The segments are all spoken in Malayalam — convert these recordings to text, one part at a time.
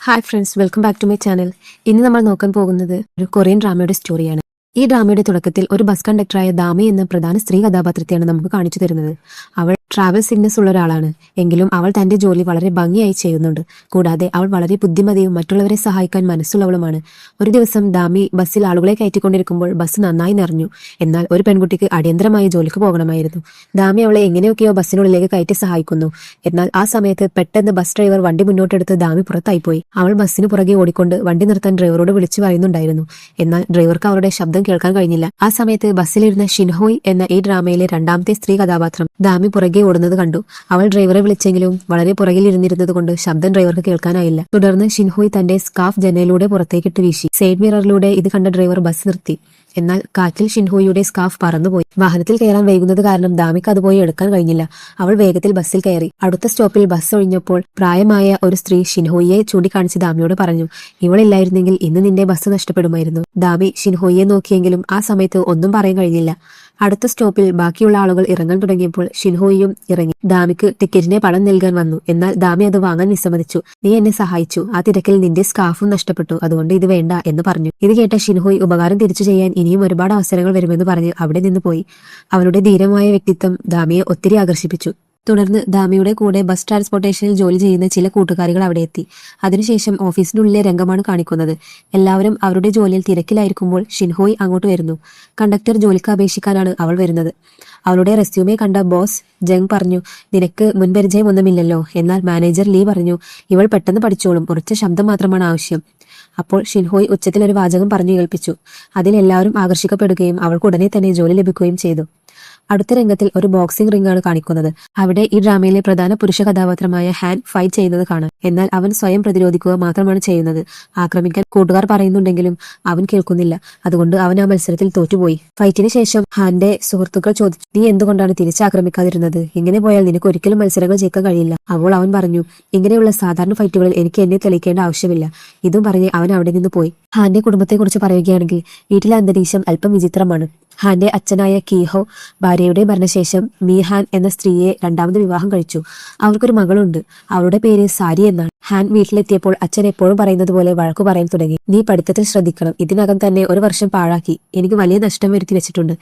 Hi friends, welcome back to my channel. ഇന്ന് നമ്മൾ നോക്കാൻ പോകുന്നത് ഒരു കൊറിയൻ ഡ്രാമയുടെ സ്റ്റോറിയാണ്. ഈ ഡ്രാമയുടെ തുടക്കത്തിൽ ഒരു ബസ് കണ്ടക്ടറായ ദാമി എന്ന പ്രധാന സ്ത്രീ കഥാപാത്രത്തെയാണ് നമുക്ക് കാണിച്ചു തരുന്നത്. അവൾ ട്രാവൽ സിഗ്നസ് ഉള്ള ഒരാളാണ്. എങ്കിലും അവൾ തന്റെ ജോലി വളരെ ഭംഗിയായി ചെയ്യുന്നുണ്ട്. കൂടാതെ അവൾ വളരെ ബുദ്ധിമതിയും മറ്റുള്ളവരെ സഹായിക്കാൻ മനസ്സുള്ളവളുമാണ്. ഒരു ദിവസം ദാമി ബസ്സിൽ ആളുകളെ കയറ്റിക്കൊണ്ടിരിക്കുമ്പോൾ ബസ് നന്നായി നിറഞ്ഞു. എന്നാൽ ഒരു പെൺകുട്ടിക്ക് അടിയന്തരമായി ജോലിക്ക് പോകണമായിരുന്നു. ദാമി അവളെ എങ്ങനെയൊക്കെയോ ബസ്സിനുള്ളിലേക്ക് കയറ്റി സഹായിക്കുന്നു. എന്നാൽ ആ സമയത്ത് പെട്ടെന്ന് ബസ് ഡ്രൈവർ വണ്ടി മുന്നോട്ടെടുത്ത് ദാമി പുറത്തായിപ്പോയി. അവൾ ബസ്സിന് പുറകെ ഓടിക്കൊണ്ട് വണ്ടി നിർത്താൻ ഡ്രൈവറോട് വിളിച്ചു പറയുന്നുണ്ടായിരുന്നു. എന്നാൽ ഡ്രൈവർക്ക് അവരുടെ ശബ്ദം കേൾക്കാൻ കഴിഞ്ഞില്ല. ആ സമയത്ത് ബസ്സിലിരുന്ന ഷിൻഹോയ് എന്ന ഈ ഡ്രാമയിലെ രണ്ടാമത്തെ സ്ത്രീ കഥാപാത്രം ദാമി പുറകെ ഓടുന്നത് കണ്ടു. അവൾ ഡ്രൈവറെ വിളിച്ചെങ്കിലും വളരെ പുറകിൽ ഇരുന്നിരുന്നത് കൊണ്ട് ശബ്ദം ഡ്രൈവർക്ക് കേൾക്കാനായില്ല. തുടർന്ന് ഷിൻഹോയ് തന്റെ സ്കാർഫ് ജനലിലൂടെ പുറത്തേക്കിട്ട് വീശി. സൈഡ് മിററിലൂടെ ഇത് കണ്ട ഡ്രൈവർ ബസ് നിർത്തി. എന്നാൽ കാറ്റിൽ ഷിൻഹോയുടെ സ്കാർഫ് പറന്നുപോയി. വാഹനത്തിൽ കയറാൻ വൈകുന്നത് കാരണം ദാമിക്ക് അത് പോയി എടുക്കാൻ കഴിഞ്ഞില്ല. അവൾ വേഗത്തിൽ ബസ്സിൽ കയറി. അടുത്ത സ്റ്റോപ്പിൽ ബസ് ഒഴിഞ്ഞപ്പോൾ പ്രായമായ ഒരു സ്ത്രീ ഷിൻഹോയെ ചൂണ്ടിക്കാണിച്ച് ദാമിയോട് പറഞ്ഞു, ഇവളില്ലായിരുന്നെങ്കിൽ ഇന്ന് നിന്റെ ബസ് നഷ്ടപ്പെടുമായിരുന്നു. ദാമി ഷിൻഹോയെ നോക്കിയെങ്കിലും ആ സമയത്ത് ഒന്നും പറയാൻ കഴിഞ്ഞില്ല. അടുത്ത സ്റ്റോപ്പിൽ ബാക്കിയുള്ള ആളുകൾ ഇറങ്ങാൻ തുടങ്ങിയപ്പോൾ ഷിൻഹോയും ഇറങ്ങി. ദാമിക്ക് ടിക്കറ്റിനെ പണം നൽകാൻ വന്നു. എന്നാൽ ദാമി അത് വാങ്ങാൻ വിസമ്മതിച്ചു. നീ എന്നെ സഹായിച്ചു, ആ തിരക്കിൽ നിന്റെ സ്കാർഫും നഷ്ടപ്പെട്ടു, അതുകൊണ്ട് ഇത് വേണ്ട എന്ന് പറഞ്ഞു. ഇത് കേട്ട ഷിൻഹോയ് ഉപകാരം തിരിച്ചു ചെയ്യാൻ ഇനിയും ഒരുപാട് അവസരങ്ങൾ വരുമെന്ന് പറഞ്ഞ് അവിടെ നിന്ന് പോയി. അവളുടെ ധീരമായ വ്യക്തിത്വം ദാമിയെ ഒത്തിരി ആകർഷിപ്പിച്ചു. തുടർന്ന് ദാമിയുടെ കൂടെ ബസ് ട്രാൻസ്പോർട്ടേഷനിൽ ജോലി ചെയ്യുന്ന ചില കൂട്ടുകാരികൾ അവിടെ എത്തി. അതിനുശേഷം ഓഫീസിനുള്ളിലെ രംഗമാണ് കാണിക്കുന്നത്. എല്ലാവരും അവരുടെ ജോലിയിൽ തിരക്കിലായിരിക്കുമ്പോൾ ഷിൻഹോയ് അങ്ങോട്ട് വരുന്നു. കണ്ടക്ടർ ജോലിക്ക് അപേക്ഷിക്കാനാണ് അവൾ വരുന്നത്. അവളുടെ റെസ്യൂമെ കണ്ട ബോസ് ജങ് പറഞ്ഞു, നിനക്ക് മുൻപരിചയം ഒന്നുമില്ലല്ലോ. എന്നാൽ മാനേജർ ലീ പറഞ്ഞു, ഇവൾ പെട്ടെന്ന് പഠിച്ചോളും, കുറച്ച് ശബ്ദം മാത്രമാണ് ആവശ്യം. അപ്പോൾ ഷിൻഹോയ് ഉച്ചത്തിൽ ഒരു വാചകം പറഞ്ഞു കേൾപ്പിച്ചു. അതിൽ എല്ലാവരും ആകർഷിക്കപ്പെടുകയും അവൾക്ക് ഉടനെ തന്നെ ജോലി ലഭിക്കുകയും ചെയ്തു. അടുത്ത രംഗത്തിൽ ഒരു ബോക്സിംഗ് റിംഗ് ആണ് കാണിക്കുന്നത്. അവിടെ ഈ ഡ്രാമയിലെ പ്രധാന പുരുഷ കഥാപാത്രമായ ഹാൻ ഫൈറ്റ് ചെയ്യുന്നത് കാണാം. എന്നാൽ അവൻ സ്വയം പ്രതിരോധിക്കുക മാത്രമാണ് ചെയ്യുന്നത്. ആക്രമിക്കാൻ കൂട്ടുകാർ പറയുന്നുണ്ടെങ്കിലും അവൻ കേൾക്കുന്നില്ല. അതുകൊണ്ട് അവൻ ആ മത്സരത്തിൽ തോറ്റുപോയി. ഫൈറ്റിന് ശേഷം ഹാന്റെ സുഹൃത്തുക്കൾ ചോദിച്ചു, നീ എന്തുകൊണ്ടാണ് തിരിച്ചാക്രമിക്കാതിരുന്നത്? ഇങ്ങനെ പോയാൽ നിനക്ക് ഒരിക്കലും മത്സരങ്ങൾ ജയിക്കാൻ കഴിയില്ല. അപ്പോൾ അവൻ പറഞ്ഞു, ഇങ്ങനെയുള്ള സാധാരണ ഫൈറ്റുകളിൽ എനിക്ക് എന്നെ തെളിയിക്കേണ്ട ആവശ്യമില്ല. ഇതും പറഞ്ഞ് അവൻ അവിടെ നിന്ന് പോയി. ഹാന്റെ കുടുംബത്തെക്കുറിച്ച് പറയുകയാണെങ്കിൽ വീട്ടിലെ അന്തരീക്ഷം അല്പം വിചിത്രമാണ്. ഹാന്റെ അച്ഛനായ കീഹോ ഭാര്യയുടെ മരണശേഷം മീ ഹാൻ എന്ന സ്ത്രീയെ രണ്ടാമത് വിവാഹം കഴിച്ചു. അവർക്കൊരു മകളുണ്ട്. അവളുടെ പേര് സാരി എന്നാണ്. ഹാൻ വീട്ടിലെത്തിയപ്പോൾ അച്ഛൻ എപ്പോഴും പറയുന്നത് പോലെ വഴക്കു പറയാൻ തുടങ്ങി. നീ പഠിത്തത്തിൽ ശ്രദ്ധിക്കണം, ഇതിനകം തന്നെ ഒരു വർഷം പാഴാക്കി, എനിക്ക് വലിയ നഷ്ടം വരുത്തി വെച്ചിട്ടുണ്ട്.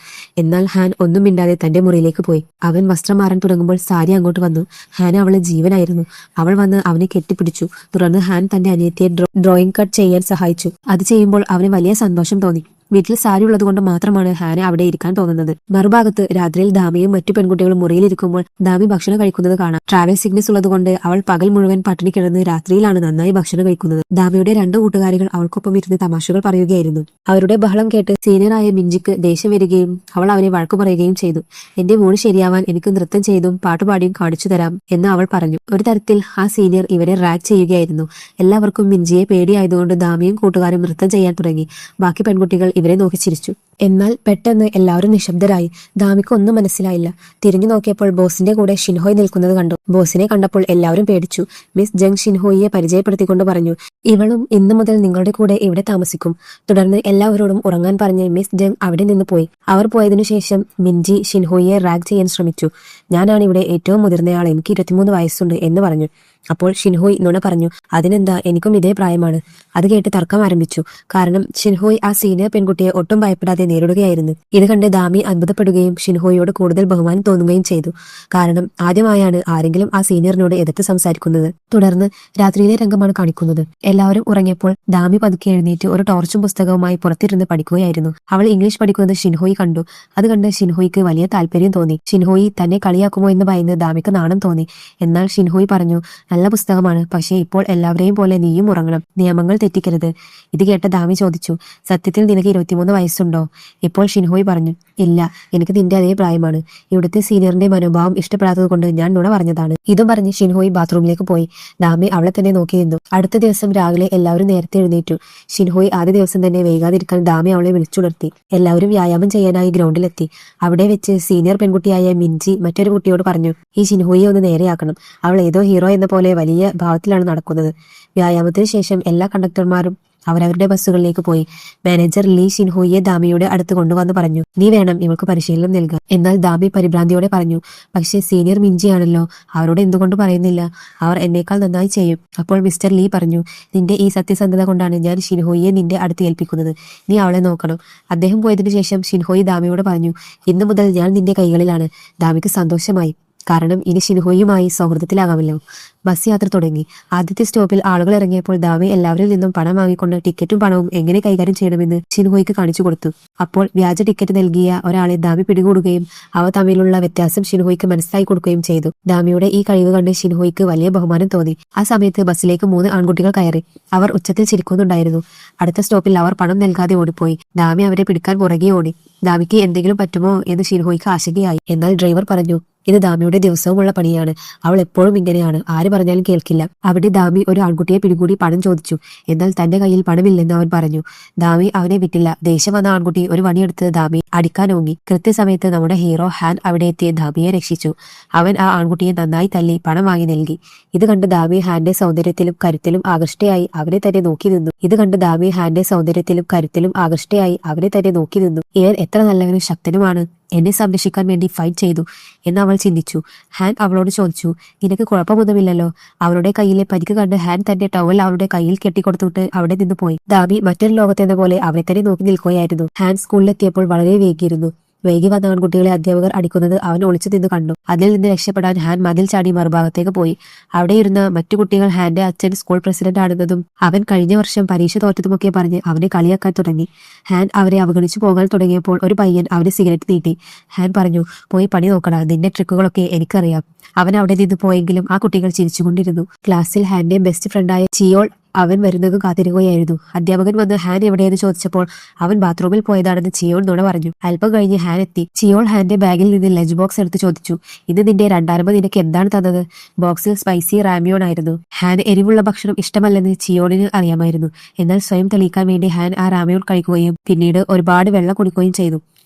എന്നാൽ ഹാൻ ഒന്നും മിണ്ടാതെ തന്റെ മുറിയിലേക്ക് പോയി. അവൻ വസ്ത്രം മാറാൻ തുടങ്ങുമ്പോൾ സാരി അങ്ങോട്ട് വന്നു. ഹാൻ അവളെ ജീവനായിരുന്നു. അവൾ വന്ന് അവനെ കെട്ടിപ്പിടിച്ചു. തുടർന്ന് ഹാൻ തന്റെ അനിയത്തിയെ ഡ്രോയിങ് കട്ട് ചെയ്യാൻ സഹായിച്ചു. അത് ചെയ്യുമ്പോൾ അവന് വലിയ സന്തോഷം തോന്നി. വീട്ടിൽ സാരി ഉള്ളത് കൊണ്ട് മാത്രമാണ് ഹാന് അവിടെ ഇരിക്കാൻ തോന്നുന്നത്. മറുഭാഗത്ത് രാത്രിയിൽ ദാമിയും മറ്റു പെൺകുട്ടികളും മുറിയിലിരിക്കുമ്പോൾ ദാമി ഭക്ഷണം കഴിക്കുന്നത് കാണാം. ട്രാവൽ സിഗ്നസ് ഉള്ളതുകൊണ്ട് അവൾ പകൽ മുഴുവൻ പട്ടിണി കിടന്ന് രാത്രിയിലാണ് നന്നായി ഭക്ഷണം കഴിക്കുന്നത്. ദാമിയുടെ രണ്ട് കൂട്ടുകാരികൾ അവൾക്കൊപ്പം ഇരുന്ന് തമാശകൾ പറയുകയായിരുന്നു. അവരുടെ ബഹളം കേട്ട് സീനിയറായ മിഞ്ചിക്ക് ദേഷ്യം വരികയും അവൾ അവനെ വഴക്കു പറയുകയും ചെയ്തു. എന്റെ മൂഡ് ശരിയാവാൻ എനിക്ക് നൃത്തം ചെയ്തും പാട്ടുപാടിയും കാണിച്ചു തരാം എന്ന് അവൾ പറഞ്ഞു. ഒരു തരത്തിൽ ആ സീനിയർ ഇവരെ റാഗ് ചെയ്യുകയായിരുന്നു. എല്ലാവർക്കും മിഞ്ചിയെ പേടിയായതുകൊണ്ട് ദാമിയും കൂട്ടുകാരും നൃത്തം ചെയ്യാൻ തുടങ്ങി. ബാക്കി പെൺകുട്ടികൾ ഇവരെ നോക്കി ചിരിച്ചു. എന്നാൽ പെട്ടെന്ന് എല്ലാവരും നിശബ്ദരായി. ദാമിക്ക് ഒന്നും മനസ്സിലായില്ല. തിരിഞ്ഞു നോക്കിയപ്പോൾ ബോസിന്റെ കൂടെ ഷിൻഹോയ് നിൽക്കുന്നത് കണ്ടു. ബോസിനെ കണ്ടപ്പോൾ എല്ലാവരും പേടിച്ചു. മിസ് ജങ് ഷിൻഹോയിയെ പരിചയപ്പെടുത്തിക്കൊണ്ട് പറഞ്ഞു, ഇവളും ഇന്നു മുതൽ നിങ്ങളുടെ കൂടെ ഇവിടെ താമസിക്കും. തുടർന്ന് എല്ലാവരോടും ഉറങ്ങാൻ പറഞ്ഞ് മിസ് ജങ് അവിടെ നിന്ന് പോയി. അവർ പോയതിനു ശേഷം മിൻജി ഷിൻഹോയിയെ റാഗ് ചെയ്യാൻ ശ്രമിച്ചു. ഞാനാണ് ഇവിടെ ഏറ്റവും മുതിർന്നയാൾ, എനിക്ക് 23 വയസ്സുണ്ട് എന്ന് പറഞ്ഞു. അപ്പോൾ ഷിൻഹോയ് നുണ പറഞ്ഞു, അതിനെന്താ, എനിക്കും ഇതേ പ്രായമാണ്. അത് കേട്ട് തർക്കം ആരംഭിച്ചു. കാരണം ഷിൻഹോയ് ആ സീനിയർ പെൺകുട്ടിയെ ഒട്ടും ഭയപ്പെടാതെ നേരിടുകയായിരുന്നു. ഇത് കണ്ട് ദാമി അത്ഭുതപ്പെടുകയും ഷിൻഹോയോട് കൂടുതൽ ബഹുമാനം തോന്നുകയും ചെയ്തു. കാരണം ആദ്യമായാണ് ആരെങ്കിലും ആ സീനിയറിനോട് എതിർത്ത് സംസാരിക്കുന്നത്. തുടർന്ന് രാത്രിയിലെ രംഗമാണ് കാണിക്കുന്നത്. എല്ലാവരും ഉറങ്ങിയപ്പോൾ ദാമി പതുക്കെ എഴുന്നേറ്റ് ഒരു ടോർച്ചും പുസ്തകവുമായി പുറത്തിരുന്ന് പഠിക്കുകയായിരുന്നു. അവൾ ഇംഗ്ലീഷ് പഠിക്കുന്നത് ഷിൻഹോയ് കണ്ടു. അത് കണ്ട് ഷിൻഹോയ്ക്ക് വലിയ താല്പര്യം തോന്നി. ഷിൻഹോയ് തന്നെ കളിയാക്കുമോ എന്ന് ഭയന്ന് ദാമിക്ക് നാണം തോന്നി. എന്നാൽ ഷിൻഹോയ് പറഞ്ഞു, നല്ല പുസ്തകമാണ്, പക്ഷേ ഇപ്പോൾ എല്ലാവരെയും പോലെ നീയും ഉറങ്ങണം, നിയമങ്ങൾ തെറ്റിക്കരുത്. ഇത് കേട്ട ദാമി ചോദിച്ചു, സത്യത്തിൽ നിനക്ക് 23 വയസ്സുണ്ടോ? ഇപ്പോൾ ഷിൻഹോയ് പറഞ്ഞു, ഇല്ല, എനിക്ക് നിന്റെ അതേ പ്രായമാണ്. ഇവിടുത്തെ സീനിയറിന്റെ മനോഭാവം ഇഷ്ടപ്പെടാത്തത് കൊണ്ട് ഞാൻ നുണ പറഞ്ഞതാണ്. ഇതും പറഞ്ഞ് ഷിൻഹോയ് ബാത്റൂമിലേക്ക് പോയി. ദാമി അവളെ തന്നെ നോക്കി നിന്നു. അടുത്ത ദിവസം രാവിലെ എല്ലാവരും നേരത്തെ എഴുന്നേറ്റു. ഷിൻഹോയ് ആദ്യ ദിവസം തന്നെ വൈകാതിരിക്കാൻ ദാമി അവളെ വിളിച്ചുണർത്തി. എല്ലാവരും വ്യായാമം ചെയ്യാനായി ഗ്രൗണ്ടിലെത്തി. അവിടെ വെച്ച് സീനിയർ പെൺകുട്ടിയായ മിൻജി മറ്റൊരു കുട്ടിയോട് പറഞ്ഞു, ഈ ഷിൻഹോയെ ഒന്ന് നേരെയാക്കണം. അവൾ ഏതോ ഹീറോ എന്ന പോലെ വലിയ ഭാവത്തിലാണ് നടക്കുന്നത്. വ്യായാമത്തിന് ശേഷം എല്ലാ കണ്ടക്ടർമാരും അവരവരുടെ ബസ്സുകളിലേക്ക് പോയി. മാനേജർ ലീ ഷിൻഹോയെ ദാമിയുടെ അടുത്ത് കൊണ്ടുവന്ന് പറഞ്ഞു, നീ വേണം ഇവൾക്ക് പരിശീലനം നൽകാൻ. എന്നാൽ ദാമി പരിഭ്രാന്തിയോടെ പറഞ്ഞു, പക്ഷേ സീനിയർ മിഞ്ചിയാണല്ലോ, അവരോട് എന്തുകൊണ്ട് പറയുന്നില്ല, അവർ എന്നേക്കാൾ നന്നായി ചെയ്യും. അപ്പോൾ മിസ്റ്റർ ലീ പറഞ്ഞു, നിന്റെ ഈ സത്യസന്ധത കൊണ്ടാണ് ഞാൻ ഷിൻഹോയെ നിന്റെ അടുത്ത് ഏൽപ്പിക്കുന്നത്. നീ അവളെ നോക്കണം. അദ്ദേഹം പോയതിനു ശേഷം ഷിൻഹോയി ദാമിയോട് പറഞ്ഞു, ഇന്നു മുതൽ ഞാൻ നിന്റെ കൈകളിലാണ്. ദാമിക്ക് സന്തോഷമായി, കാരണം ഇനി ഷിൻഹോയുമായി സൗഹൃദത്തിലാകാമല്ലോ. ബസ് യാത്ര തുടങ്ങി. ആദ്യത്തെ സ്റ്റോപ്പിൽ ആളുകൾ ഇറങ്ങിയപ്പോൾ ദാമി എല്ലാവരിൽ നിന്നും പണം വാങ്ങിക്കൊണ്ട് ടിക്കറ്റും പണവും എങ്ങനെ കൈകാര്യം ചെയ്യണമെന്ന് ഷിൻഹോയ്ക്ക് കാണിച്ചു കൊടുത്തു. അപ്പോൾ വ്യാജ ടിക്കറ്റ് നൽകിയ ഒരാളെ ദാമി പിടികൂടുകയും അവ തമ്മിലുള്ള വ്യത്യാസം ഷിൻഹോയ്ക്ക് മനസ്സിലാക്കി കൊടുക്കുകയും ചെയ്തു. ദാമിയുടെ ഈ കഴിവ് കണ്ട് ഷിൻഹോയ്ക്ക് വലിയ ബഹുമാനം തോന്നി. ആ സമയത്ത് ബസ്സിലേക്ക് 3 ആൺകുട്ടികൾ കയറി. അവർ ഉച്ചത്തിൽ ചിരിക്കുന്നുണ്ടായിരുന്നു. അടുത്ത സ്റ്റോപ്പിൽ അവർ പണം നൽകാതെ ഓടിപ്പോയി. ദാമി അവരെ പിടിക്കാൻ പുറകെ ഓടി. ദാമിക്ക് എന്തെങ്കിലും പറ്റുമോ എന്ന് ഷിൻഹോയ്ക്ക് ആശങ്കയായി. എന്നാൽ ഡ്രൈവർ പറഞ്ഞു, ഇത് ദാമിയുടെ ദിവസവുമുള്ള പണിയാണ്. അവൾ എപ്പോഴും ഇങ്ങനെയാണ്, ആര് പറഞ്ഞാലും കേൾക്കില്ല. അവിടെ ദാമി ഒരു ആൺകുട്ടിയെ പിടികൂടി പണം ചോദിച്ചു. എന്നാൽ തന്റെ കയ്യിൽ പണമില്ലെന്ന് അവൻ പറഞ്ഞു. ദാമി അവനെ വിട്ടില്ല. ദേഷ്യം വന്ന ആൺകുട്ടി ഒരു വടിയെടുത്ത് ദാമിയെ അടിക്കാനോങ്ങി. കൃത്യസമയത്ത് നമ്മുടെ ഹീറോ ഹാൻ അവിടെ എത്തി ദാമിയെ രക്ഷിച്ചു. അവൻ ആ ആൺകുട്ടിയെ നന്നായി തല്ലി പണം വാങ്ങി നൽകി. ഇത് കണ്ട് ദാമി ഹാന്റെ സൗന്ദര്യത്തിലും കരുത്തിലും ആകൃഷ്ടയായി അവനെ തന്നെ നോക്കി നിന്നു. ഇവൻ എത്ര നല്ലവനും ശക്തനുമാണ്, എന്നെ സംരക്ഷിക്കാൻ വേണ്ടി ഫൈറ്റ് ചെയ്തു എന്ന് അവൾ ചിന്തിച്ചു. ഹാൻ അവളോട് ചോദിച്ചു, നിനക്ക് കുഴപ്പമൊന്നുമില്ലല്ലോ? അവളുടെ കയ്യിലെ പരിക്ക് കണ്ട് ഹാൻ തന്റെ ടവൽ അവളുടെ കയ്യിൽ കെട്ടിക്കൊടുത്തിട്ട് അവിടെ നിന്ന് പോയി. ദാമി മറ്റൊരു ലോകത്തെന്ന പോലെ അവനെ തന്നെ നോക്കി നിൽക്കുകയായിരുന്നു. ഹാൻ സ്കൂളിലെത്തിയപ്പോൾ വളരെ വൈകിയിരുന്നു. വൈകി വന്ന ആൺകുട്ടികളെ അധ്യാപകർ അടിക്കുന്നത് അവൻ ഒളിച്ചു നിന്ന് കണ്ടു. അതിൽ നിന്ന് രക്ഷപ്പെടാൻ ഹാൻ മതിൽ ചാടി മറുഭാഗത്തേക്ക് പോയി. അവിടെ ഇരുന്ന മറ്റു കുട്ടികൾ ഹാന്റെ അച്ഛൻ സ്കൂൾ പ്രസിഡന്റ് ആണെന്നതും അവൻ കഴിഞ്ഞ വർഷം പരീക്ഷ തോറ്റതുമൊക്കെ പറഞ്ഞ് അവനെ കളിയാക്കാൻ തുടങ്ങി. ഹാൻ അവരെ അവഗണിച്ചു പോകാൻ തുടങ്ങിയപ്പോൾ ഒരു പയ്യൻ അവന് സിഗരറ്റ് നീട്ടി. ഹാൻ പറഞ്ഞു, പോയി പണി നോക്കടാ, നിന്റെ ട്രിക്കുകളൊക്കെ എനിക്കറിയാം. അവൻ അവിടെ നിന്ന് പോയെങ്കിലും ആ കുട്ടികൾ ചിരിച്ചുകൊണ്ടിരുന്നു. ക്ലാസ്സിൽ ഹാന്റെ ബെസ്റ്റ് ഫ്രണ്ടായ ചിയോൾ അവൻ വരുന്നത് കാത്തിരിക്കുകയായിരുന്നു. അധ്യാപകൻ വന്ന് ഹാൻ എവിടെയെന്ന് ചോദിച്ചപ്പോൾ അവൻ ബാത്റൂമിൽ പോയതാണെന്ന് ചിയോൾ നുണ പറഞ്ഞു. അല്പം കഴിഞ്ഞ് ഹാൻ എത്തി. ചിയോൾ ഹാന്റെ ബാഗിൽ നിന്ന് ലഞ്ച് ബോക്സ് എടുത്ത് ചോദിച്ചു, ഇത് നിന്റെ രണ്ടാരമ്പ് നിനക്ക് എന്താണ് തന്നത്? ബോക്സിൽ സ്പൈസി റാമിയോൺ ആയിരുന്നു. ഹാൻ എരിവുള്ള ഭക്ഷണം ഇഷ്ടമല്ലെന്ന് ചിയോളിന് അറിയാമായിരുന്നു. എന്നാൽ സ്വയം തെളിയിക്കാൻ വേണ്ടി ഹാൻ ആ റാമിയോൺ കഴിക്കുകയും പിന്നീട് ഒരുപാട് വെള്ളം കുടിക്കുകയും ചെയ്തു.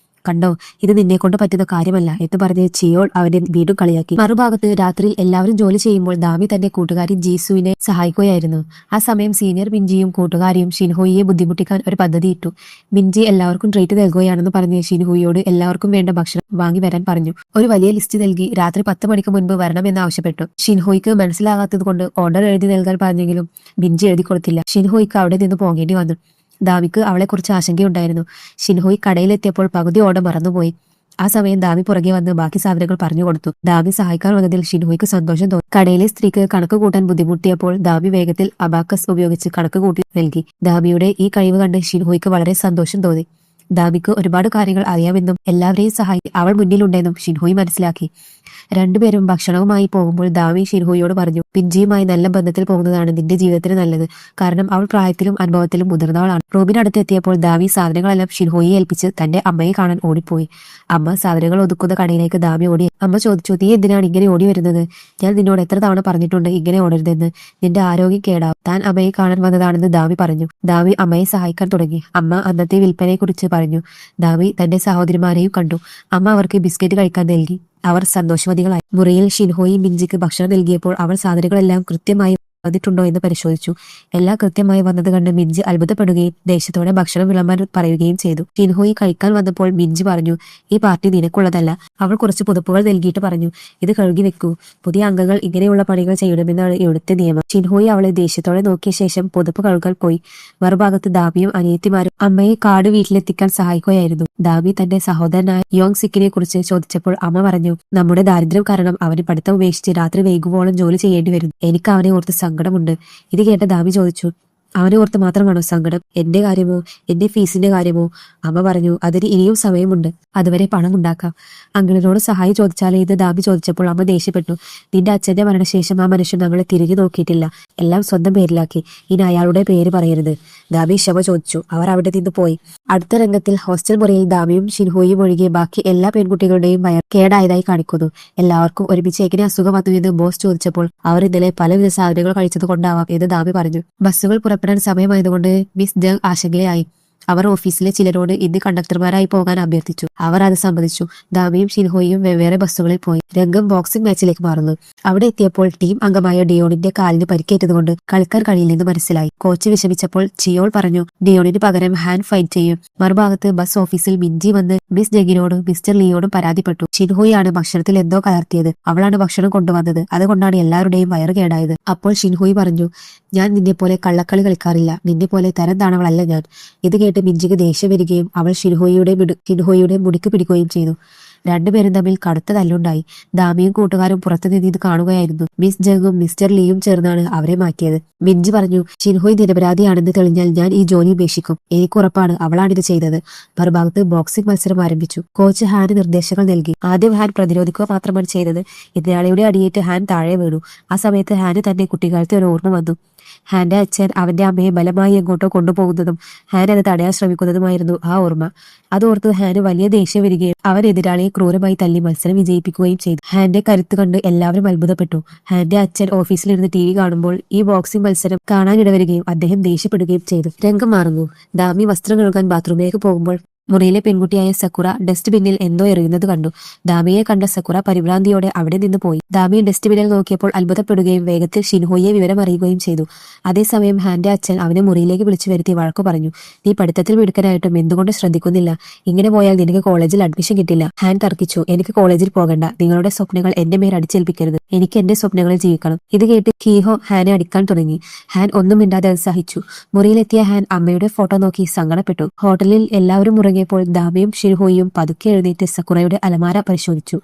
കണ്ടോ, ഇത് നിന്നെ കൊണ്ട് പറ്റുന്ന കാര്യമല്ല എന്ന് പറഞ്ഞ് ചിയോൾ അവനെ വീണ്ടും കളിയാക്കി. മറുഭാഗത്ത് രാത്രിയിൽ എല്ലാവരും ജോലി ചെയ്യുമ്പോൾ ദാമി തന്റെ കൂട്ടുകാരി ജീസുവിനെ സഹായിക്കുകയായിരുന്നു. ആ സമയം സീനിയർ മിഞ്ചിയും കൂട്ടുകാരിയും ഷിൻഹോയിയെ ബുദ്ധിമുട്ടിക്കാൻ ഒരു പദ്ധതി ഇട്ടു. മിഞ്ചി എല്ലാവർക്കും ട്രീറ്റ് നൽകുകയാണെന്ന് പറഞ്ഞ് ഷിൻഹോയിയോട് എല്ലാവർക്കും വേണ്ട ഭക്ഷണം വാങ്ങി വരാൻ പറഞ്ഞു. ഒരു വലിയ ലിസ്റ്റ് നൽകി രാത്രി 10 മണിക്ക് മുൻപ് വരണമെന്ന് ആവശ്യപ്പെട്ടു. ഷിൻഹോയ്ക്ക് മനസ്സിലാകാത്തത് കൊണ്ട് ഓർഡർ എഴുതി നൽകാൻ പറഞ്ഞെങ്കിലും മിഞ്ചി എഴുതി കൊടുത്തില്ല. ഷിൻഹോയ്ക്ക് അവിടെ നിന്ന് പോകേണ്ടി വന്നു. ദാമിക്ക് അവളെക്കുറിച്ച് ആശങ്കയുണ്ടായിരുന്നു. ഷിൻഹോയ് കടയിലെത്തിയപ്പോൾ പകുതി ഓർഡർ മറന്നുപോയി. ആ സമയം ദാമി പുറകെ വന്ന് ബാക്കി സാധനങ്ങൾ പറഞ്ഞു കൊടുത്തു. ദാമി സഹായിക്കാൻ വന്നതിൽ ഷിൻഹോയ്ക്ക് സന്തോഷം തോന്നി. കടയിലെ സ്ത്രീക്ക് കണക്ക് കൂട്ടാൻ ബുദ്ധിമുട്ടിയപ്പോൾ ദാമി വേഗത്തിൽ അബാക്കസ് ഉപയോഗിച്ച് കണക്ക് കൂട്ടി നൽകി. ദാമിയുടെ ഈ കഴിവ് കണ്ട് ഷിൻഹോയ്ക്ക് വളരെ സന്തോഷം തോന്നി. ദാമിക്ക് ഒരുപാട് കാര്യങ്ങൾ അറിയാമെന്നും എല്ലാവരെയും സഹായിക്കാൻ അവൾ മുന്നിലുണ്ടെന്നും ഷിൻഹോയ് മനസ്സിലാക്കി. രണ്ടുപേരും ഭക്ഷണവുമായി പോകുമ്പോൾ ദാമി ഷിൻഹോയോട് പറഞ്ഞു, പിഞ്ചിയുമായി നല്ല ബന്ധത്തിൽ പോകുന്നതാണ് നിന്റെ ജീവിതത്തിന് നല്ലത്. കാരണം അവൾ പ്രായത്തിലും അനുഭവത്തിലും മുതിർന്നവളാണ്. റൂമിനടുത്ത് എത്തിയപ്പോൾ ദാമി സാധനങ്ങളെല്ലാം ഷിൻഹോയെ ഏൽപ്പിച്ച് തന്റെ അമ്മയെ കാണാൻ ഓടിപ്പോയി. അമ്മ സാധനങ്ങൾ ഒതുക്കുന്ന കടയിലേക്ക് ദാമി ഓടി. അമ്മ ചോദിച്ചു, നീ എന്തിനാണ് ഇങ്ങനെ ഓടി വരുന്നത്? ഞാൻ നിന്നോട് എത്ര തവണ പറഞ്ഞിട്ടുണ്ട് ഇങ്ങനെ ഓടരുതെന്ന്, നിന്റെ ആരോഗ്യം കേടാവും. താൻ അമ്മയെ കാണാൻ വന്നതാണെന്ന് ദാമി പറഞ്ഞു. ദാമി അമ്മയെ സഹായിക്കാൻ തുടങ്ങി. അമ്മ അന്നത്തെ വിൽപ്പനയെ കുറിച്ച് പറഞ്ഞു. ദാമി തന്റെ സഹോദരിമാരെയും കണ്ടു. അമ്മ അവർക്ക് ബിസ്ക്കറ്റ് കഴിക്കാൻ നൽകി. അവർ സന്തോഷവതികളായി. മുറിയിൽ ഷിൻഹോയി മിഞ്ചിക്ക് ഭക്ഷണം നൽകിയപ്പോൾ അവൾ സാധനങ്ങളെല്ലാം കൃത്യമായി വന്നിട്ടുണ്ടോ എന്ന് പരിശോധിച്ചു. എല്ലാം കൃത്യമായി വന്നത് കണ്ട് മിഞ്ചി അത്ഭുതപ്പെടുകയും ദേഷ്യത്തോടെ ഭക്ഷണം വിളമ്പാൻ പറയുകയും ചെയ്തു. ഷിൻഹോയി കഴിക്കാൻ വന്നപ്പോൾ മിഞ്ചി പറഞ്ഞു, ഈ പാർട്ടി നിനക്കുള്ളതല്ല. അവൾ കുറച്ച് പുതപ്പുകൾ നൽകിയിട്ട് പറഞ്ഞു, ഇത് കഴുകി വെക്കൂ. പുതിയ അംഗങ്ങൾ ഇങ്ങനെയുള്ള പണികൾ ചെയ്യണമെന്നാണ് ഇവിടുത്തെ നിയമം. ഷിൻഹോയി അവളെ ദേഷ്യത്തോടെ നോക്കിയ ശേഷം പുതപ്പ് കഴുകാൻ പോയി. മറുഭാഗത്ത് ദാമിയും അനിയത്തിമാരും അമ്മയെ കാട് വീട്ടിലെത്തിക്കാൻ സഹായിക്കുകയായിരുന്നു. ദാമി തന്റെ സഹോദരനായ യോങ് സിക്കിനെ കുറിച്ച് ചോദിച്ചപ്പോൾ അമ്മ പറഞ്ഞു, നമ്മുടെ ദാരിദ്ര്യം കാരണം അവന് പഠിത്തം ഉപേക്ഷിച്ച് രാത്രി വൈകുവോളം ജോലി ചെയ്യേണ്ടി വരുന്നു. എനിക്ക് അവനെ ഓർത്ത് സങ്കടമുണ്ട്. ഇത് കേട്ട ദാമി ചോദിച്ചു, അവനെ ഓർത്ത് മാത്രമാണോ സങ്കടം? എന്റെ കാര്യമോ, എന്റെ ഫീസിന്റെ കാര്യമോ? അമ്മ പറഞ്ഞു, അതിന് ഇനിയും സമയമുണ്ട്, അതുവരെ പണം ഉണ്ടാക്കാം. അങ്കിളിനോട് സഹായം ചോദിച്ചാലേ ഇത് ദാമി ചോദിച്ചപ്പോൾ അമ്മ ദേഷ്യപ്പെട്ടു. നിന്റെ അച്ഛന്റെ മരണശേഷം ആ മനുഷ്യൻ നമ്മളെ തിരിഞ്ഞു നോക്കിയിട്ടില്ല, എല്ലാം സ്വന്തം പേരിലാക്കി. ഇനി അയാളുടെ പേര് പറയരുത്. ദാമി ക്ഷമ ചോദിച്ചു. അവർ അവിടെ നിന്ന് പോയി. അടുത്ത രംഗത്തിൽ ഹോസ്റ്റൽ മുറിയിൽ ദാമിയും ഷിൻഹോയും ഒഴികെ ബാക്കി എല്ലാ പെൺകുട്ടികളുടെയും വയർ കേടായതായി കാണിക്കുന്നു. എല്ലാവർക്കും ഒരുമിച്ച് എങ്ങനെ അസുഖം വന്നു എന്ന് ബോസ് ചോദിച്ചപ്പോൾ അവർ ഇന്നലെ പലവിധ സാധനങ്ങൾ കഴിച്ചത് കൊണ്ടാവാം എന്ന് ദാമി പറഞ്ഞു. ബസ്സുകൾ പുറപ്പെടാൻ സമയമായതുകൊണ്ട് മിസ് ജങ് ആശങ്കയായി. അവർ ഓഫീസിലെ ചിലരോട് ഇന്ന് കണ്ടക്ടർമാരായി പോകാൻ അഭ്യർത്ഥിച്ചു. അവർ അത് സമ്മതിച്ചു. ദാമിയും ഷിൻഹോയും വെവ്വേറെ ബസ്സുകളിൽ പോയി. രംഗം ബോക്സിംഗ് മാച്ചിലേക്ക് മാറുന്നു. അവിടെ എത്തിയപ്പോൾ ടീം അംഗമായ ഡിയോണിന്റെ കാലിന് പരിക്കേറ്റതുകൊണ്ട് കളിക്കാൻ കഴിയില്ലെന്ന് മനസ്സിലായി. കോച്ച് വിഷമിച്ചപ്പോൾ ചിയോൾ പറഞ്ഞു ഡിയോണിന് പകരം ഹാൻ ഫൈറ്റ് ചെയ്യും. മറുഭാഗത്ത് ബസ് ഓഫീസിൽ മിഞ്ചി വന്ന് മിസ് ജഗിനോടും മിസ്റ്റർ ലിയോടും പരാതിപ്പെട്ടു. ഷിൻഹോയാണ് ഭക്ഷണത്തിൽ എന്തോ കലർത്തിയത്. അവളാണ് ഭക്ഷണം കൊണ്ടുവന്നത്. അതുകൊണ്ടാണ് എല്ലാവരുടെയും വയറ് കേടായത്. അപ്പോൾ ഷിൻഹോയി പറഞ്ഞു, ഞാൻ നിന്നെ പോലെ കള്ളക്കളി കളിക്കാറില്ല. നിന്നെ പോലെ തരം താണവളല്ല ഞാൻ. ഇത് കേട്ട് മിഞ്ചിക്ക് ദേഷ്യം വരികയും അവൾ ഷിൻഹോയുടെ മുടിക്ക് പിടിക്കുകയും ചെയ്തു. രണ്ടുപേരും തമ്മിൽ കടുത്ത തല്ലുണ്ടായി. ദാമിയും കൂട്ടുകാരും പുറത്തുനിന്ന് ഇത് കാണുകയായിരുന്നു. മിസ് ജങ്ങും മിസ്റ്റർ ലീയും ചേർന്നാണ് അവരെ മാറ്റിയത്. മിഞ്ചി പറഞ്ഞു, ഷിൻഹോയ് നിരപരാധിയാണെന്ന് തെളിഞ്ഞാൽ ഞാൻ ഈ ജോലി ഉപേക്ഷിക്കും. എനിക്ക് ഉറപ്പാണ് അവളാണിത് ചെയ്തത്. മറുഭാഗത്ത് ബോക്സിംഗ് മത്സരം ആരംഭിച്ചു. കോച്ച് ഹാന് നിർദ്ദേശങ്ങൾ നൽകി. ആദ്യം ഹാൻ പ്രതിരോധിക്കുക മാത്രമാണ് ചെയ്തത്. എതിരാളിയുടെ അടിയേറ്റ് ഹാൻ താഴെ വീണു. ആ സമയത്ത് ഹാന് തന്റെ കുട്ടിക്കാലത്തെ ഒരു ഓർമ്മ വന്നു. ഹാന്റെ അച്ഛൻ അവന്റെ അമ്മയെ ബലമായി എങ്ങോട്ടോ കൊണ്ടുപോകുന്നതും ഹാൻ അത് തടയാൻ ശ്രമിക്കുന്നതുമായിരുന്നു ആ ഓർമ്മ. അതോർത്ത് ഹാന് വലിയ ദേഷ്യം വരികയും അവൻ എതിരാളിയെ ക്രൂരമായി തല്ലി മത്സരം വിജയിപ്പിക്കുകയും ചെയ്തു. ഹാന്റെ കരുത്ത് കണ്ട് എല്ലാവരും അത്ഭുതപ്പെട്ടു. ഹാന്റെ അച്ഛൻ ഓഫീസിലിരുന്ന് TV കാണുമ്പോൾ ഈ ബോക്സിംഗ് മത്സരം കാണാനിടവരികയും അദ്ദേഹം ദേഷ്യപ്പെടുകയും ചെയ്തു. രംഗം മാറുന്നു. ദാമി വസ്ത്രം കഴുകാൻ ബാത്റൂമിലേക്ക് പോകുമ്പോൾ മുറിയിലെ പെൺകുട്ടിയായ സക്കുറ ഡസ്റ്റ്ബിന്നിൽ എന്തോ എറിയുന്നത് കണ്ടു. ദാമിയെ കണ്ട സക്കുറ പരിഭ്രാന്തിയോടെ അവിടെ നിന്ന് പോയി. ദാമി ഡസ്റ്റ്ബിന്നിൽ നോക്കിയപ്പോൾ അത്ഭുതപ്പെടുകയും വേഗത്തിൽ ഷിൻഹോയെ വിവരം അറിയുകയും ചെയ്തു. അതേസമയം ഹാന്റെ അച്ഛൻ അവനെ മുറിയിലേക്ക് വിളിച്ചു വരുത്തി വഴക്കു പറഞ്ഞു. നീ പഠിത്തത്തിൽ മിടുക്കനായിട്ടും എന്തുകൊണ്ട് ശ്രദ്ധിക്കുന്നില്ല? ഇങ്ങനെ പോയാൽ നിനക്ക് കോളേജിൽ അഡ്മിഷൻ കിട്ടില്ല. ഹാൻ തർക്കിച്ചു. എനിക്ക് കോളേജിൽ പോകണ്ട. നിങ്ങളുടെ സ്വപ്നങ്ങൾ എന്റെ മേൽ അടിച്ചേൽപ്പിക്കരുത്. എനിക്ക് എന്റെ സ്വപ്നങ്ങളിൽ ജീവിക്കണം. ഇത് കേട്ട് കീഹോ ഹാനെ അടിക്കാൻ തുടങ്ങി. ഹാൻ ഒന്നും മിണ്ടാതെ അത് സഹിച്ചു. മുറിയിലെത്തിയ ഹാൻ അമ്മയുടെ ഫോട്ടോ നോക്കി സങ്കടപ്പെട്ടു. ഹോട്ടലിൽ എല്ലാവരും പ്പോൾ ദാമിയും ഷിൻഹോയും പതുക്കെ എഴുന്നേറ്റ് സക്കുറയുടെ അലമാര പരിശോധിച്ചു.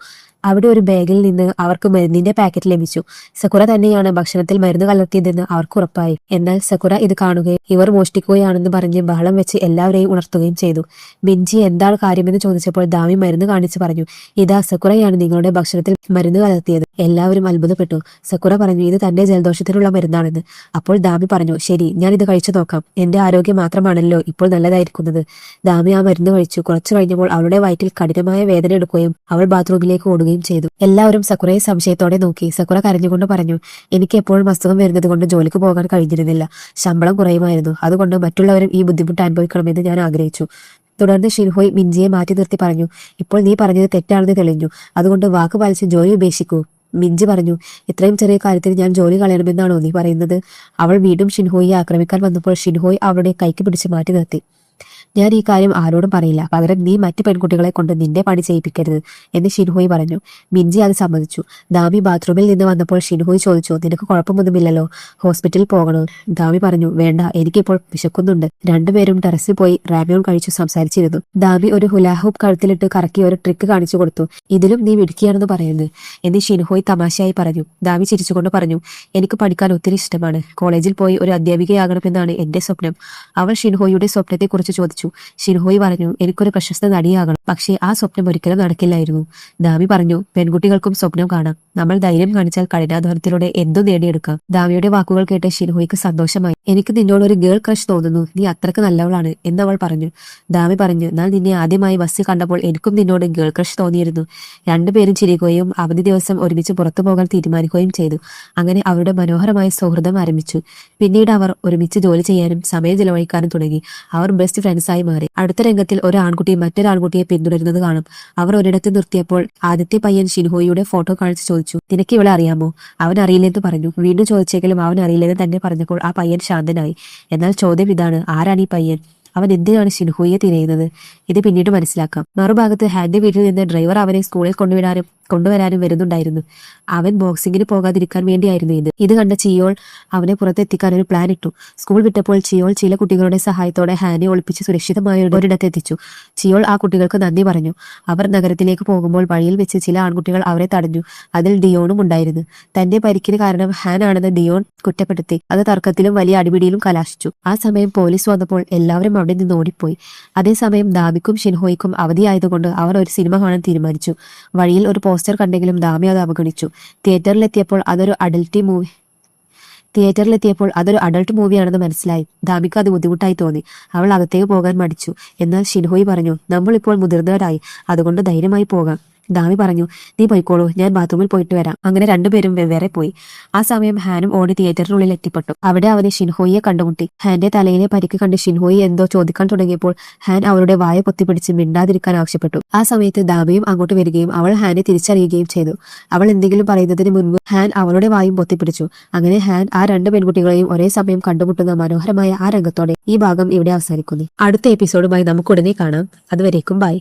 അവിടെ ഒരു ബാഗിൽ നിന്ന് അവർക്ക് മരുന്നിന്റെ പാക്കറ്റ് ലഭിച്ചു. സക്കുറ തന്നെയാണ് ഭക്ഷണത്തിൽ മരുന്ന് കലർത്തിയതെന്ന് അവർക്ക് ഉറപ്പായി. എന്നാൽ സക്കുറ ഇത് കാണുകയും ഇവർ മോഷ്ടിക്കുകയാണെന്ന് പറഞ്ഞ് ബഹളം വെച്ച് എല്ലാവരെയും ഉണർത്തുകയും ചെയ്തു. മിഞ്ചി എന്താണ് കാര്യമെന്ന് ചോദിച്ചപ്പോൾ ദാമി മരുന്ന് കാണിച്ചു പറഞ്ഞു, ഇതാ സക്കുറയാണ് നിങ്ങളുടെ ഭക്ഷണത്തിൽ മരുന്ന് കലർത്തിയത്. എല്ലാവരും അത്ഭുതപ്പെട്ടു. സക്കുറ പറഞ്ഞു ഇത് തന്റെ ജലദോഷത്തിനുള്ള മരുന്നാണെന്ന്. അപ്പോൾ ദാമി പറഞ്ഞു, ശരി, ഞാൻ ഇത് കഴിച്ചു നോക്കാം. എന്റെ ആരോഗ്യം മാത്രമാണല്ലോ ഇപ്പോൾ നല്ലതായിരിക്കുന്നത്. ദാമി ആ മരുന്ന് കഴിച്ചു. കുറച്ചു കഴിഞ്ഞപ്പോൾ അവളുടെ വയറ്റിൽ കഠിനമായ വേദന എടുക്കുകയും അവൾ ബാത്റൂമിലേക്ക് ഓടുകയും ചെയ്തു. എല്ലാവരും സക്കുറയെ സംശയത്തോടെ നോക്കി. സക്കുറ കരഞ്ഞുകൊണ്ട് പറഞ്ഞു, എനിക്ക് എപ്പോഴും അസുഖം വരുന്നത് കൊണ്ട് ജോലിക്ക് പോകാൻ കഴിഞ്ഞിരുന്നില്ല. ശമ്പളം കുറയുമായിരുന്നു. അതുകൊണ്ട് മറ്റുള്ളവരും ഈ ബുദ്ധിമുട്ട് അനുഭവിക്കണമെന്ന് ഞാൻ ആഗ്രഹിച്ചു. തുടർന്ന് ഷിൻഹോയ് മിഞ്ചിയെ മാറ്റി നിർത്തി പറഞ്ഞു, ഇപ്പോൾ നീ പറഞ്ഞത് തെറ്റാണെന്ന് തെളിഞ്ഞു. അതുകൊണ്ട് വാക്ക് പാലിച്ച് ജോലി ഉപേക്ഷിക്കൂ. മിഞ്ചി പറഞ്ഞു, ഇത്രയും ചെറിയ കാര്യത്തിൽ ഞാൻ ജോലി കളയണമെന്നാണോ നീ പറയുന്നത്? അവൾ വീണ്ടും ഷിൻഹോയെ ആക്രമിക്കാൻ വന്നപ്പോൾ ഷിൻഹോയ് അവളുടെ കൈക്ക് പിടിച്ച് മാറ്റി നിർത്തി. ഞാൻ ഈ കാര്യം ആരോടും പറയില്ല. പകരം നീ മറ്റു പെൺകുട്ടികളെ കൊണ്ട് നിന്റെ പണി ചെയ്യിപ്പിക്കരുത് എന്ന് ഷിൻഹോയ് പറഞ്ഞു. മിഞ്ചി അത് സമ്മതിച്ചു. ദാമി ബാത്റൂമിൽ നിന്ന് വന്നപ്പോൾ ഷിൻഹോയ് ചോദിച്ചു, നിനക്ക് കുഴപ്പമൊന്നുമില്ലല്ലോ? ഹോസ്പിറ്റലിൽ പോകണോ? ദാമി പറഞ്ഞു, വേണ്ട, എനിക്കിപ്പോൾ വിശക്കുന്നുണ്ട്. രണ്ടുപേരും ടെറസിൽ പോയി റാമ്യോൺ കഴിച്ചു സംസാരിച്ചിരുന്നു. ദാമി ഒരു ഹുലാഹൂപ്പ് കഴുത്തിലിട്ട് കറക്കി ഒരു ട്രിക്ക് കാണിച്ചു കൊടുത്തു. ഇതിലും നീ മിടുക്കിയാണെന്ന് പറയുന്നു എന്ന് ഷിൻഹോയ് തമാശയായി പറഞ്ഞു. ദാമി ചിരിച്ചുകൊണ്ട് പറഞ്ഞു, എനിക്ക് പഠിക്കാൻ ഒത്തിരി ഇഷ്ടമാണ്. കോളേജിൽ പോയി ഒരു അധ്യാപികയാകണമെന്നാണ് എന്റെ സ്വപ്നം. അവൾ ഷിൻഹോയുടെ സ്വപ്നത്തെക്കുറിച്ച് ചോദിച്ചു. ഷിൻഹോയ് പറഞ്ഞു, എനിക്കൊരു പ്രശസ്ത നടിയാകണം. പക്ഷേ ആ സ്വപ്നം ഒരിക്കലും നടക്കില്ലായിരുന്നു. ദാമി പറഞ്ഞു, പെൺകുട്ടികൾക്കും സ്വപ്നം കാണാം. നമ്മൾ ധൈര്യം കാണിച്ചാൽ കഠിനാധ്വാനത്തിലൂടെ എന്തും നേടിയെടുക്കാം. ദാമിയുടെ വാക്കുകൾ കേട്ട് ഷിൻഹോയ്ക്ക് സന്തോഷമായി. എനിക്ക് നിന്നോട് ഒരു ഗേൾ ക്രഷ് തോന്നുന്നു. നീ അത്രക്ക് നല്ലവളാണ് എന്നവൾ പറഞ്ഞു. ദാമി പറഞ്ഞു, എന്നാൽ നിന്നെ ആദ്യമായി ബസ്സിൽ കണ്ടപ്പോൾ എനിക്കും നിന്നോട് ഗേൾ ക്രഷ് തോന്നിയിരുന്നു. രണ്ടുപേരും ചിരിക്കുകയും അവധി ദിവസം ഒരുമിച്ച് പുറത്തു പോകാൻ തീരുമാനിക്കുകയും ചെയ്തു. അങ്ങനെ അവരുടെ മനോഹരമായ സൗഹൃദം ആരംഭിച്ചു. പിന്നീട് അവർ ഒരുമിച്ച് ജോലി ചെയ്യാനും സമയം ചെലവഴിക്കാനും തുടങ്ങി. അവർ ബെസ്റ്റ് ഫ്രണ്ട്സായി മാറി. അടുത്ത രംഗത്തിൽ ഒരു ആൺകുട്ടി മറ്റൊരു ആൺകുട്ടിയെ പിന്തുടരുന്നത് കാണും. അവർ ഒരിടത്ത് നിർത്തിയപ്പോൾ ആദ്യത്തെ പയ്യൻ ഷിൻഹോയുടെ ഫോട്ടോ കാണിച്ച് ചോദിച്ചു, നിനക്ക് ഇവളെ അറിയാമോ? അവൻ അറിയില്ലെന്ന് പറഞ്ഞു. വീണ്ടും ചോദിച്ചെങ്കിലും അവൻ അറിയില്ലെന്ന് തന്നെ പറഞ്ഞപ്പോൾ ആ പയ്യൻ ശാന്തനായി. എന്നാൽ ചോദ്യം ഇതാണ്, ആരാണ് ഈ പയ്യൻ? അവൻ എന്തിനാണ് ഷിൻഹോയെ തിരയുന്നത്? ഇത് പിന്നീട് മനസ്സിലാക്കാം. മറുഭാഗത്ത് ഹാന്റെ വീട്ടിൽ നിന്ന് ഡ്രൈവർ അവനെ സ്കൂളിൽ കൊണ്ടുവരാനും വരുന്നുണ്ടായിരുന്നു. അവൻ ബോക്സിങ്ങിന് പോകാതിരിക്കാൻ വേണ്ടിയായിരുന്നു ഇത് കണ്ട ചിയോൾ അവനെ പുറത്തെത്തിക്കാൻ ഒരു പ്ലാൻ ഇട്ടു. സ്കൂൾ വിട്ടപ്പോൾ ചിയോൾ ചില കുട്ടികളുടെ സഹായത്തോടെ ഹാനെ ഒളിപ്പിച്ച് സുരക്ഷിതമായ ഒരിടത്തെത്തിച്ചു. ചിയോൾ ആ കുട്ടികൾക്ക് നന്ദി പറഞ്ഞു. അവർ നഗരത്തിലേക്ക് പോകുമ്പോൾ വഴിയിൽ വെച്ച് ചില ആൺകുട്ടികൾ അവരെ തടഞ്ഞു. അതിൽ ഡിയോണും ഉണ്ടായിരുന്നു. തന്റെ പരിക്കിന് കാരണം ഹാൻ ആണെന്ന് ഡിയോൺ കുറ്റപ്പെടുത്തി. അത് തർക്കത്തിലും വലിയ അടിപിടിയിലും കലാശിച്ചു. ആ സമയം പോലീസ് വന്നപ്പോൾ എല്ലാവരും അവിടെ നിന്ന് ഓടിപ്പോയി. അതേസമയം ദാമിക്കും ഷിൻഹോയ്ക്കും അവധിയായതുകൊണ്ട് അവർ ഒരു സിനിമ കാണാൻ തീരുമാനിച്ചു. വഴിയിൽ ഒരു പോസ്റ്റർ കണ്ടെങ്കിലും ദാമി അത് അവഗണിച്ചു. തിയേറ്ററിലെത്തിയപ്പോൾ അതൊരു അഡൾട്ട് മൂവിയാണെന്ന് മനസ്സിലായി. ദാമിക്ക് അത് ബുദ്ധിമുട്ടായി തോന്നി. അവൾ അകത്തേക്ക് പോകാൻ മടിച്ചു. എന്നാൽ ഷിൻഹോയ് പറഞ്ഞു, നമ്മൾ ഇപ്പോൾ മുതിർന്നവരായി, അതുകൊണ്ട് ധൈര്യമായി പോകാം. ദാമി പറഞ്ഞു, നീ പോയിക്കോളൂ, ഞാൻ ബാത്റൂമിൽ പോയിട്ട് വരാം. അങ്ങനെ രണ്ടുപേരും വെവ്വേറെ പോയി. ആ സമയം ഹാനും ഓടി തിയേറ്ററിനുള്ളിൽ എത്തിപ്പെട്ടു. അവിടെ അവന് ഷിൻഹോയിയെ കണ്ടുമുട്ടി. ഹാന്റെ തലയിലെ പരിക്ക് കണ്ട് ഷിൻഹോയി എന്തോ ചോദിക്കാൻ തുടങ്ങിയപ്പോൾ ഹാൻ അവളുടെ വായ പൊത്തിപ്പിടിച്ച് മിണ്ടാതിരിക്കാൻ ആവശ്യപ്പെട്ടു. ആ സമയത്ത് ദാമിയും അങ്ങോട്ട് വരികയും അവൾ ഹാനെ തിരിച്ചറിയുകയും ചെയ്തു. അവൾ എന്തെങ്കിലും പറയുന്നതിന് മുൻപ് ഹാൻ അവളുടെ വായും പൊത്തിപ്പിടിച്ചു. അങ്ങനെ ഹാൻ ആ രണ്ട് പെൺകുട്ടികളെയും ഒരേ സമയം കണ്ടുമുട്ടുന്ന മനോഹരമായ ആ രംഗത്തോടെ ഈ ഭാഗം ഇവിടെ അവസാനിക്കുന്നു. അടുത്ത എപ്പിസോഡുമായി നമുക്ക് ഉടനെ കാണാം. അതുവരേക്കും ബൈ.